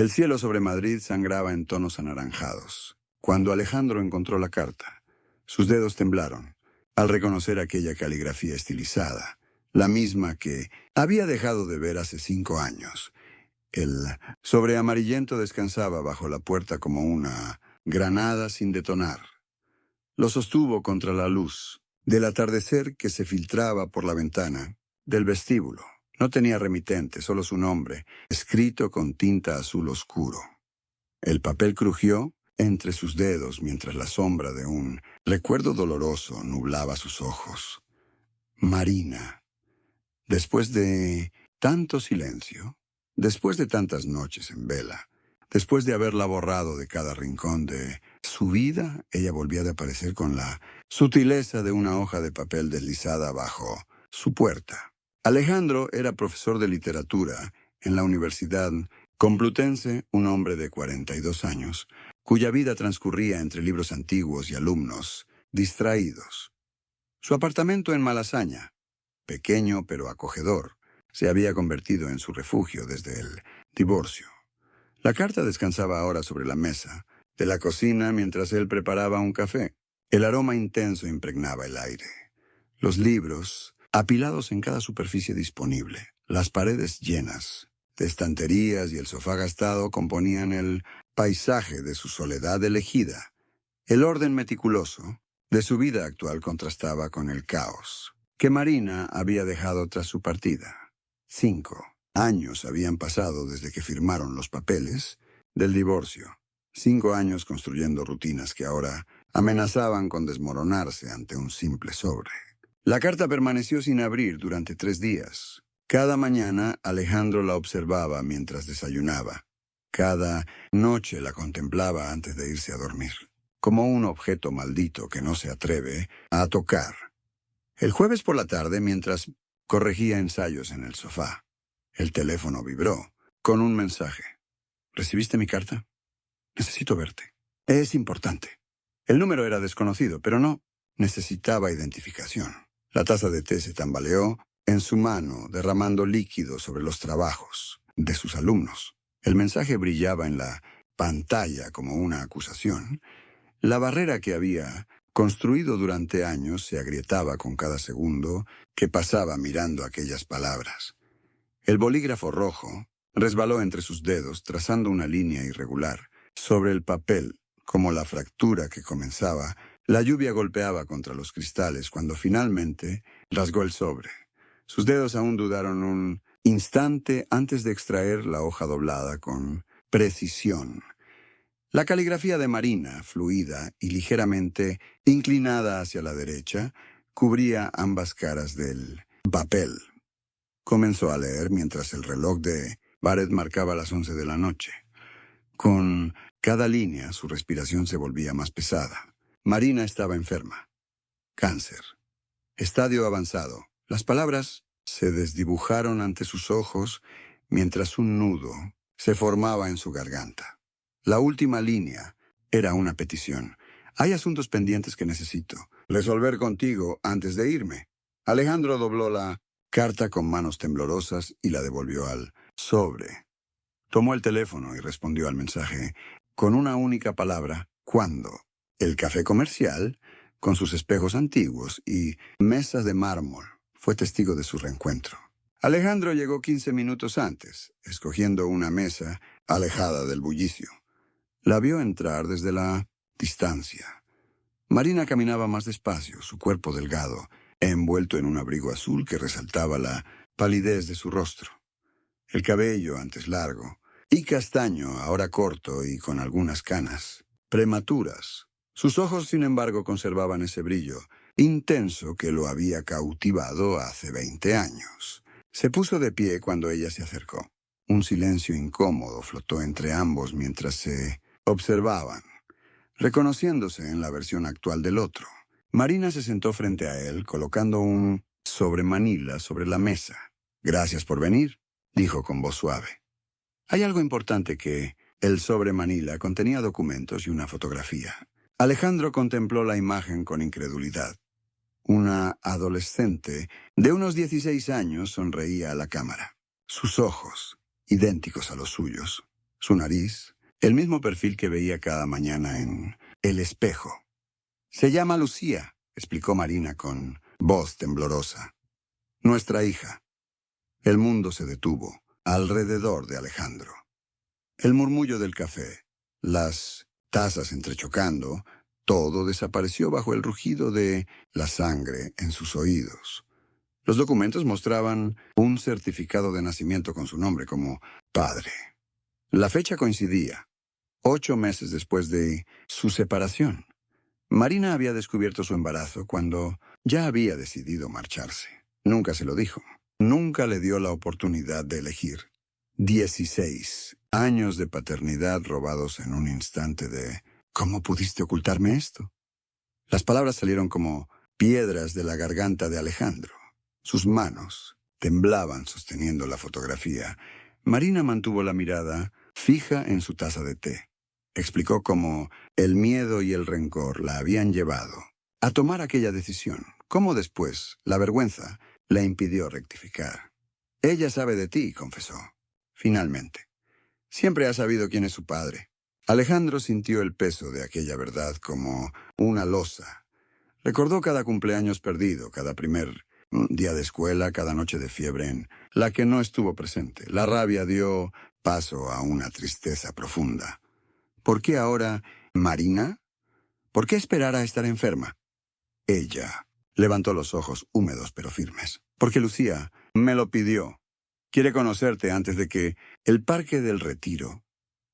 El cielo sobre Madrid sangraba en tonos anaranjados. Cuando Alejandro encontró la carta, sus dedos temblaron al reconocer aquella caligrafía estilizada, la misma que había dejado de ver hace 5 años. El sobre amarillento descansaba bajo la puerta como una granada sin detonar. Lo sostuvo contra la luz del atardecer que se filtraba por la ventana del vestíbulo. No tenía remitente, solo su nombre, escrito con tinta azul oscuro. El papel crujió entre sus dedos mientras la sombra de un recuerdo doloroso nublaba sus ojos. Marina. Después de tanto silencio, después de tantas noches en vela, después de haberla borrado de cada rincón de su vida, ella volvía a aparecer con la sutileza de una hoja de papel deslizada bajo su puerta. Alejandro era profesor de literatura en la Universidad Complutense, un hombre de 42 años, cuya vida transcurría entre libros antiguos y alumnos distraídos. Su apartamento en Malasaña, pequeño pero acogedor, se había convertido en su refugio desde el divorcio. La carta descansaba ahora sobre la mesa de la cocina mientras él preparaba un café. El aroma intenso impregnaba el aire. Los libros, apilados en cada superficie disponible, las paredes llenas de estanterías y el sofá gastado componían el paisaje de su soledad elegida. El orden meticuloso de su vida actual contrastaba con el caos que Marina había dejado tras su partida. 5 años habían pasado desde que firmaron los papeles del divorcio. 5 años construyendo rutinas que ahora amenazaban con desmoronarse ante un simple sobre. La carta permaneció sin abrir durante 3 días. Cada mañana Alejandro la observaba mientras desayunaba. Cada noche la contemplaba antes de irse a dormir, como un objeto maldito que no se atreve a tocar. El jueves por la tarde, mientras corregía ensayos en el sofá, el teléfono vibró con un mensaje. ¿Recibiste mi carta? Necesito verte. Es importante. El número era desconocido, pero no necesitaba identificación. La taza de té se tambaleó en su mano, derramando líquido sobre los trabajos de sus alumnos. El mensaje brillaba en la pantalla como una acusación. La barrera que había construido durante años se agrietaba con cada segundo que pasaba mirando aquellas palabras. El bolígrafo rojo resbaló entre sus dedos, trazando una línea irregular sobre el papel, como la fractura que comenzaba. La lluvia golpeaba contra los cristales cuando finalmente rasgó el sobre. Sus dedos aún dudaron un instante antes de extraer la hoja doblada con precisión. La caligrafía de Marina, fluida y ligeramente inclinada hacia la derecha, cubría ambas caras del papel. Comenzó a leer mientras el reloj de Barrett marcaba las 11 de la noche. Con cada línea, su respiración se volvía más pesada. Marina estaba enferma. Cáncer. Estadio avanzado. Las palabras se desdibujaron ante sus ojos mientras un nudo se formaba en su garganta. La última línea era una petición. Hay asuntos pendientes que necesito resolver contigo antes de irme. Alejandro dobló la carta con manos temblorosas y la devolvió al sobre. Tomó el teléfono y respondió al mensaje con una única palabra: ¿cuándo? El café comercial, con sus espejos antiguos y mesas de mármol, fue testigo de su reencuentro. Alejandro llegó 15 minutos antes, escogiendo una mesa alejada del bullicio. La vio entrar desde la distancia. Marina caminaba más despacio, su cuerpo delgado, envuelto en un abrigo azul que resaltaba la palidez de su rostro. El cabello, antes largo, y castaño, ahora corto y con algunas canas prematuras. Sus ojos, sin embargo, conservaban ese brillo intenso que lo había cautivado hace 20 años. Se puso de pie cuando ella se acercó. Un silencio incómodo flotó entre ambos mientras se observaban, reconociéndose en la versión actual del otro. Marina se sentó frente a él, colocando un sobremanila sobre la mesa. «Gracias por venir», dijo con voz suave. Hay algo importante que el sobremanila contenía documentos y una fotografía. Alejandro contempló la imagen con incredulidad. Una adolescente de unos 16 años sonreía a la cámara. Sus ojos, idénticos a los suyos, su nariz, el mismo perfil que veía cada mañana en el espejo. «Se llama Lucía», explicó Marina con voz temblorosa. «Nuestra hija». El mundo se detuvo alrededor de Alejandro. El murmullo del café, las tazas entrechocando, todo desapareció bajo el rugido de la sangre en sus oídos. Los documentos mostraban un certificado de nacimiento con su nombre como padre. La fecha coincidía, 8 meses después de su separación. Marina había descubierto su embarazo cuando ya había decidido marcharse. Nunca se lo dijo. Nunca le dio la oportunidad de elegir. 16 años de paternidad robados en un instante de «¿Cómo pudiste ocultarme esto?». Las palabras salieron como piedras de la garganta de Alejandro. Sus manos temblaban sosteniendo la fotografía. Marina mantuvo la mirada fija en su taza de té. Explicó cómo el miedo y el rencor la habían llevado a tomar aquella decisión, cómo después la vergüenza la impidió rectificar. «Ella sabe de ti», confesó. Finalmente. «Siempre ha sabido quién es su padre». Alejandro sintió el peso de aquella verdad como una losa. Recordó cada cumpleaños perdido, cada primer día de escuela, cada noche de fiebre en la que no estuvo presente. La rabia dio paso a una tristeza profunda. ¿Por qué ahora Marina? ¿Por qué esperar a estar enferma? Ella levantó los ojos húmedos pero firmes. «Porque Lucía me lo pidió. Quiere conocerte antes de que el Parque del Retiro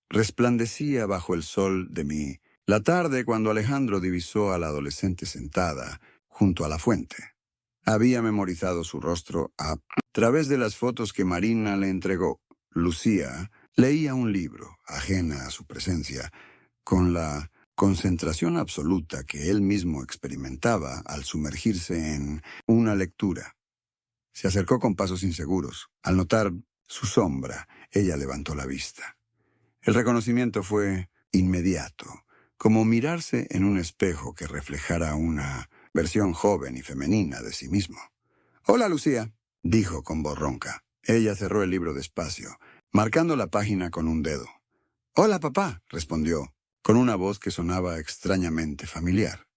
resplandecía bajo el sol de la tarde cuando Alejandro divisó a la adolescente sentada junto a la fuente. Había memorizado su rostro a través de las fotos que Marina le entregó. Lucía leía un libro, ajena a su presencia, con la concentración absoluta que él mismo experimentaba al sumergirse en una lectura. Se acercó con pasos inseguros. Al notar su sombra, ella levantó la vista. El reconocimiento fue inmediato, como mirarse en un espejo que reflejara una versión joven y femenina de sí mismo. «Hola, Lucía», dijo con voz ronca. Ella cerró el libro despacio, marcando la página con un dedo. «Hola, papá», respondió, con una voz que sonaba extrañamente familiar.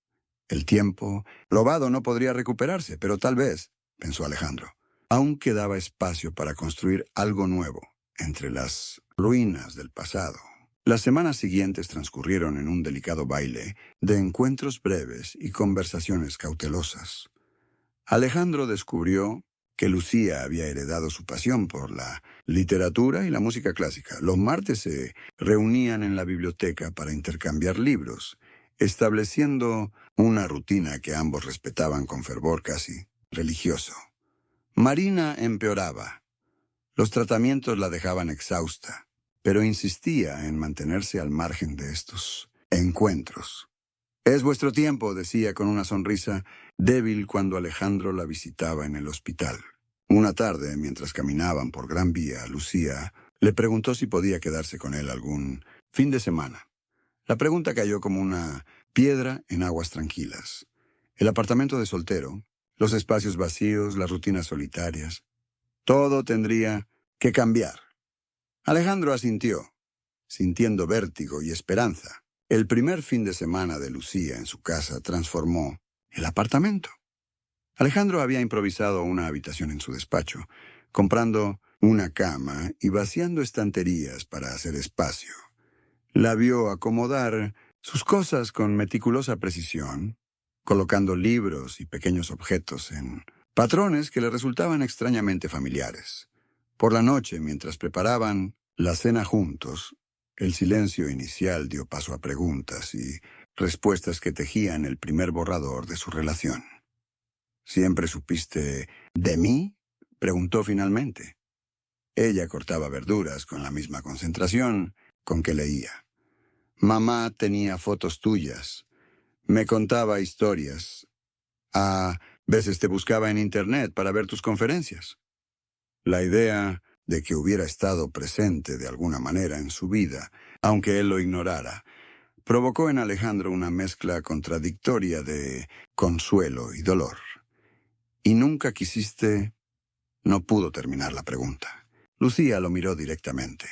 El tiempo robado no podría recuperarse, pero tal vez, pensó Alejandro, aún quedaba espacio para construir algo nuevo entre las ruinas del pasado. Las semanas siguientes transcurrieron en un delicado baile de encuentros breves y conversaciones cautelosas. Alejandro descubrió que Lucía había heredado su pasión por la literatura y la música clásica. Los martes se reunían en la biblioteca para intercambiar libros, estableciendo una rutina que ambos respetaban con fervor casi religioso. Marina empeoraba. Los tratamientos la dejaban exhausta, pero insistía en mantenerse al margen de estos encuentros. «Es vuestro tiempo», decía con una sonrisa débil cuando Alejandro la visitaba en el hospital. Una tarde, mientras caminaban por Gran Vía, Lucía le preguntó si podía quedarse con él algún fin de semana. La pregunta cayó como una piedra en aguas tranquilas. El apartamento de soltero, los espacios vacíos, las rutinas solitarias, todo tendría que cambiar. Alejandro asintió, sintiendo vértigo y esperanza. El primer fin de semana de Lucía en su casa transformó el apartamento. Alejandro había improvisado una habitación en su despacho, comprando una cama y vaciando estanterías para hacer espacio. La vio acomodar sus cosas con meticulosa precisión, colocando libros y pequeños objetos en patrones que le resultaban extrañamente familiares. Por la noche, mientras preparaban la cena juntos, el silencio inicial dio paso a preguntas y respuestas que tejían el primer borrador de su relación. «¿Siempre supiste de mí?», preguntó finalmente. Ella cortaba verduras con la misma concentración con que leía. «Mamá tenía fotos tuyas. Me contaba historias. A veces te buscaba en internet para ver tus conferencias». La idea de que hubiera estado presente de alguna manera en su vida, aunque él lo ignorara, provocó en Alejandro una mezcla contradictoria de consuelo y dolor. «¿Y nunca quisiste...?» No pudo terminar la pregunta. Lucía lo miró directamente.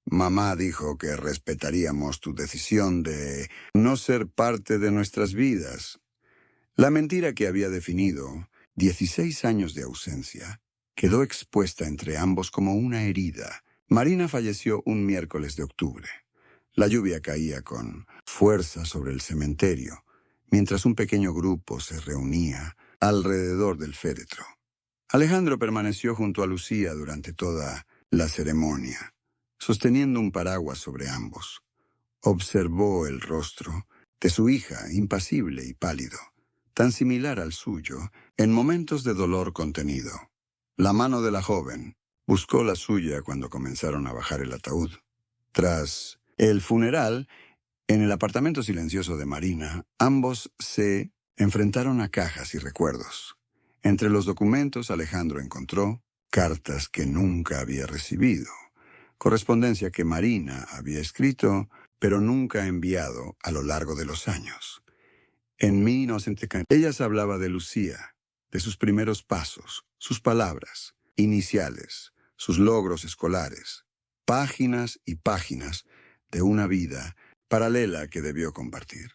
Mamá dijo que respetaríamos tu decisión de no ser parte de nuestras vidas. La mentira que había definido 16 años de ausencia quedó expuesta entre ambos como una herida. Marina falleció un miércoles de octubre. La lluvia caía con fuerza sobre el cementerio, mientras un pequeño grupo se reunía alrededor del féretro. Alejandro permaneció junto a Lucía durante toda la ceremonia, sosteniendo un paraguas sobre ambos. Observó el rostro de su hija, impasible y pálido, tan similar al suyo, en momentos de dolor contenido. La mano de la joven buscó la suya cuando comenzaron a bajar el ataúd. Tras el funeral, en el apartamento silencioso de Marina, ambos se enfrentaron a cajas y recuerdos. Entre los documentos, Alejandro encontró cartas que nunca había recibido, correspondencia que Marina había escrito, pero nunca enviado a lo largo de los años. En Mi inocente canción, ella se hablaba de Lucía, de sus primeros pasos, sus palabras iniciales, sus logros escolares, páginas y páginas de una vida paralela que debió compartir.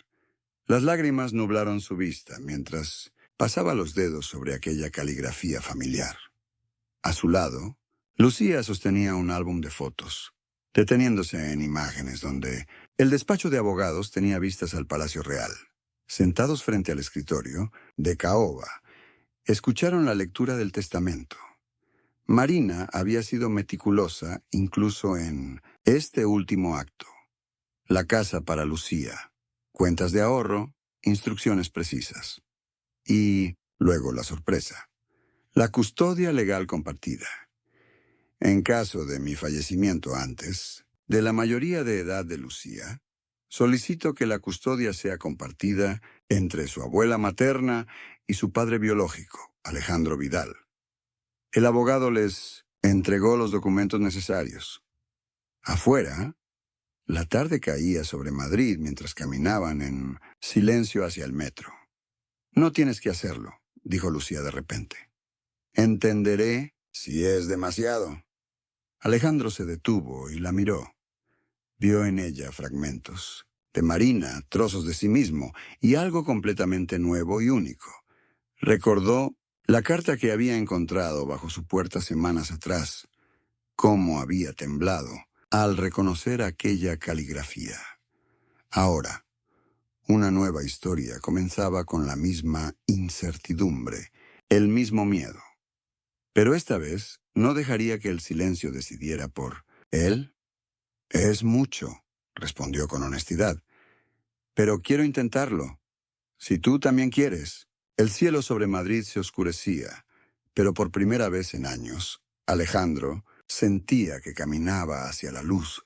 Las lágrimas nublaron su vista mientras pasaba los dedos sobre aquella caligrafía familiar. A su lado, Lucía sostenía un álbum de fotos, deteniéndose en imágenes donde el despacho de abogados tenía vistas al Palacio Real. Sentados frente al escritorio, de caoba, escucharon la lectura del testamento. Marina había sido meticulosa incluso en este último acto. La casa para Lucía, cuentas de ahorro, instrucciones precisas. Y luego la sorpresa. La custodia legal compartida. En caso de mi fallecimiento antes, de la mayoría de edad de Lucía, solicito que la custodia sea compartida entre su abuela materna y su padre biológico, Alejandro Vidal. El abogado les entregó los documentos necesarios. Afuera, la tarde caía sobre Madrid mientras caminaban en silencio hacia el metro. No tienes que hacerlo, dijo Lucía de repente. Entenderé si es demasiado. Alejandro se detuvo y la miró. Vio en ella fragmentos de Marina, trozos de sí mismo y algo completamente nuevo y único. Recordó la carta que había encontrado bajo su puerta semanas atrás, cómo había temblado al reconocer aquella caligrafía. Ahora, una nueva historia comenzaba con la misma incertidumbre, el mismo miedo. Pero esta vez no dejaría que el silencio decidiera por él. Es mucho, respondió con honestidad. Pero quiero intentarlo. Si tú también quieres. El cielo sobre Madrid se oscurecía, pero por primera vez en años, Alejandro sentía que caminaba hacia la luz.